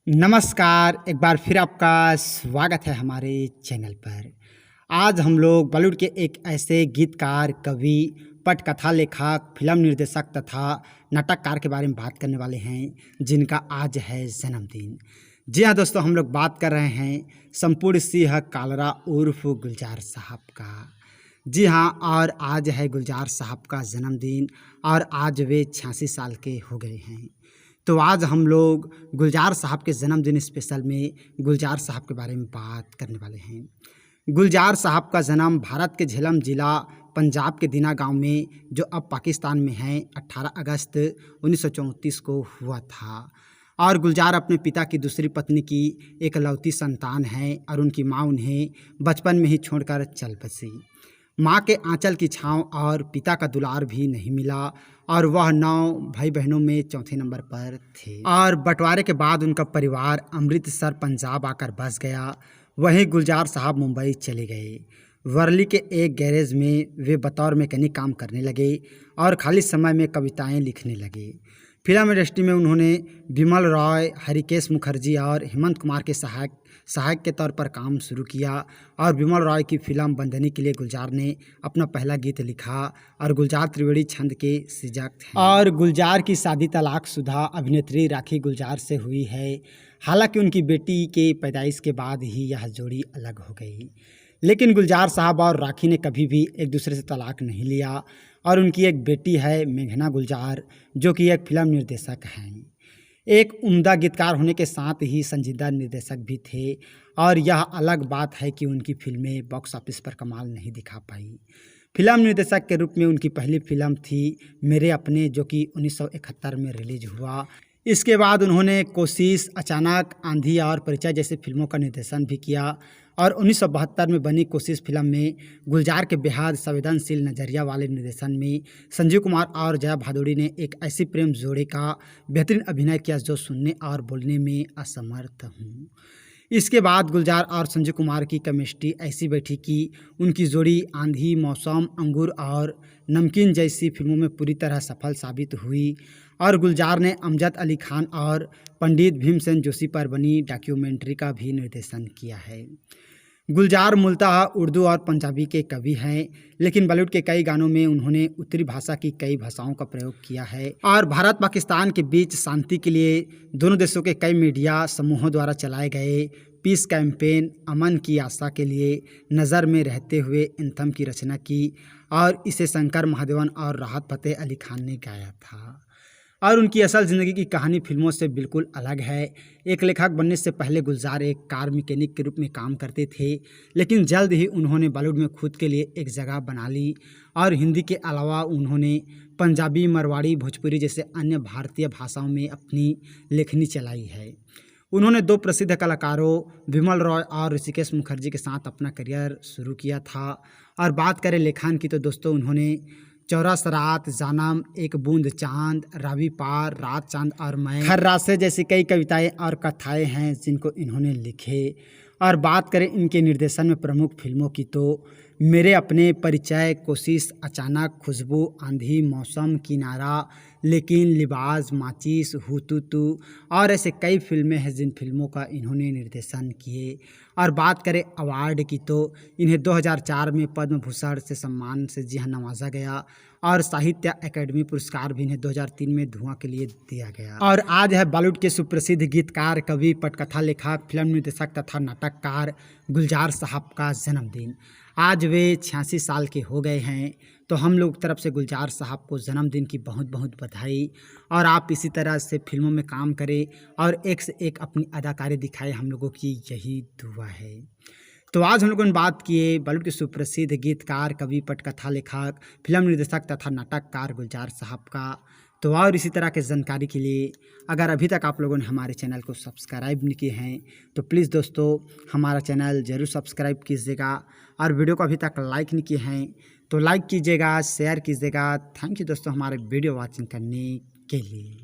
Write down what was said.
नमस्कार, एक बार फिर आपका स्वागत है हमारे चैनल पर। आज हम लोग बॉलीवुड के एक ऐसे गीतकार, कवि, पटकथा लेखक, फिल्म निर्देशक तथा नाटककार के बारे में बात करने वाले हैं, जिनका आज है जन्मदिन। जी हाँ दोस्तों, हम लोग बात कर रहे हैं संपूर्ण सिंह कालरा उर्फ गुलजार साहब का। जी हाँ, और आज है गुलजार साहब का जन्मदिन और आज वे 86 साल के हो गए हैं। तो आज हम लोग गुलजार साहब के जन्मदिन स्पेशल में गुलजार साहब के बारे में बात करने वाले हैं। गुलजार साहब का जन्म भारत के झेलम ज़िला पंजाब के दीना गांव में, जो अब पाकिस्तान में है, 18 अगस्त 1934 को हुआ था। और गुलजार अपने पिता की दूसरी पत्नी की एकलौती संतान हैं और उनकी मां उन्हें बचपन में ही छोड़कर चल बसी। माँ के आंचल की छांव और पिता का दुलार भी नहीं मिला और वह 9 भाई बहनों में चौथे नंबर पर थे। और बंटवारे के बाद उनका परिवार अमृतसर पंजाब आकर बस गया। वहीं गुलजार साहब मुंबई चले गए। वर्ली के एक गैरेज में वे बतौर मैकेनिक काम करने लगे और खाली समय में कविताएं लिखने लगे। फिल्म इंडस्ट्री में उन्होंने बिमल रॉय, हरिकेश मुखर्जी और हेमंत कुमार के सहायक के तौर पर काम शुरू किया। और बिमल रॉय की फिल्म बंदनी के लिए गुलजार ने अपना पहला गीत लिखा और गुलजार त्रिवेदी छंद के सृजक हैं। और गुलजार की शादी तलाकशुदा अभिनेत्री राखी गुलजार से हुई है। हालांकि उनकी बेटी के पैदाइश के बाद ही यह जोड़ी अलग हो गई, लेकिन गुलजार साहब और राखी ने कभी भी एक दूसरे से तलाक नहीं लिया। और उनकी एक बेटी है मेघना गुलजार, जो कि एक फिल्म निर्देशक हैं। एक उम्दा गीतकार होने के साथ ही संजीदा निर्देशक भी थे। और यह अलग बात है कि उनकी फिल्में बॉक्स ऑफिस पर कमाल नहीं दिखा पाई। फिल्म निर्देशक के रूप में उनकी पहली फिल्म थी मेरे अपने, जो कि 1971 में रिलीज हुआ। इसके बाद उन्होंने कोशिश, अचानक, आंधी और परिचय जैसी फिल्मों का निर्देशन भी किया। और 1972 में बनी कोशिश फिल्म में गुलजार के बेहद संवेदनशील नज़रिया वाले निर्देशन में संजीव कुमार और जया भादुड़ी ने एक ऐसी प्रेम जोड़े का बेहतरीन अभिनय किया जो सुनने और बोलने में असमर्थ हूँ। इसके बाद गुलजार और संजीव कुमार की केमिस्ट्री ऐसी बैठी कि उनकी जोड़ी आंधी, मौसम, अंगूर और नमकीन जैसी फिल्मों में पूरी तरह सफल साबित हुई। और गुलजार ने अमजद अली खान और पंडित भीमसेन जोशी पर बनी डॉक्यूमेंट्री का भी निर्देशन किया है। गुलजार मूलतः उर्दू और पंजाबी के कवि हैं, लेकिन बॉलीवुड के कई गानों में उन्होंने उत्तरी भाषा की कई भाषाओं का प्रयोग किया है। और भारत पाकिस्तान के बीच शांति के लिए दोनों देशों के कई मीडिया समूहों द्वारा चलाए गए पीस कैंपेन, अमन की आशा के लिए नज़र में रहते हुए एंथम की रचना की। और इसे शंकर महादेवन और राहत फ़तेह अली खान ने गाया था। और उनकी असल ज़िंदगी की कहानी फिल्मों से बिल्कुल अलग है। एक लेखक बनने से पहले गुलजार एक कार मैकेनिक के रूप में काम करते थे, लेकिन जल्द ही उन्होंने बॉलीवुड में खुद के लिए एक जगह बना ली। और हिंदी के अलावा उन्होंने पंजाबी, मरवाड़ी, भोजपुरी जैसे अन्य भारतीय भाषाओं में अपनी लेखनी चलाई है। उन्होंने 2 प्रसिद्ध कलाकारों बिमल रॉय और ऋषिकेश मुखर्जी के साथ अपना करियर शुरू किया था। और बात करें लेखन की तो दोस्तों, उन्होंने चौरस रात, जानम, एक बूंद चांद, रावी पार, रात चांद और मैं, खर्रासे जैसी कई कविताएं और कथाएं हैं जिनको इन्होंने लिखे। और बात करें इनके निर्देशन में प्रमुख फिल्मों की तो मेरे अपने, परिचय, कोशिश, अचानक, खुशबू, आंधी, मौसम, किनारा, लेकिन, लिबास, माचिस, हुतुतु और ऐसे कई फिल्में हैं जिन फिल्मों का इन्होंने निर्देशन किए। और बात करें अवार्ड की तो इन्हें 2004 में पद्म भूषण से सम्मान से नवाजा गया। और साहित्य अकेडमी पुरस्कार भी इन्हें 2003 में धुआं के लिए दिया गया। और आज है बॉलीवुड के सुप्रसिद्ध गीतकार, कवि, पटकथा लेखक, फिल्म निर्देशक तथा नाटककार गुलजार साहब का जन्मदिन। आज वे 86 साल के हो गए हैं। तो हम लोग तरफ से गुलजार साहब को जन्मदिन की बहुत बहुत बधाई। और आप इसी तरह से फिल्मों में काम करें और एक से एक अपनी अदाकारी दिखाएं, हम लोगों की यही दुआ है। तो आज हम लोगों ने बात किए बॉलीवुड के सुप्रसिद्ध गीतकार, कवि, पटकथा लेखक, फिल्म निर्देशक तथा नाटककार गुलजार साहब का। तो और इसी तरह के जानकारी के लिए अगर अभी तक आप लोगों ने हमारे चैनल को सब्सक्राइब नहीं किए हैं तो प्लीज़ दोस्तों हमारा चैनल ज़रूर सब्सक्राइब कीजिएगा। और वीडियो को अभी तक लाइक नहीं किए हैं तो लाइक कीजिएगा, शेयर कीजिएगा। थैंक यू दोस्तों हमारे वीडियो वॉचिंग करने के लिए।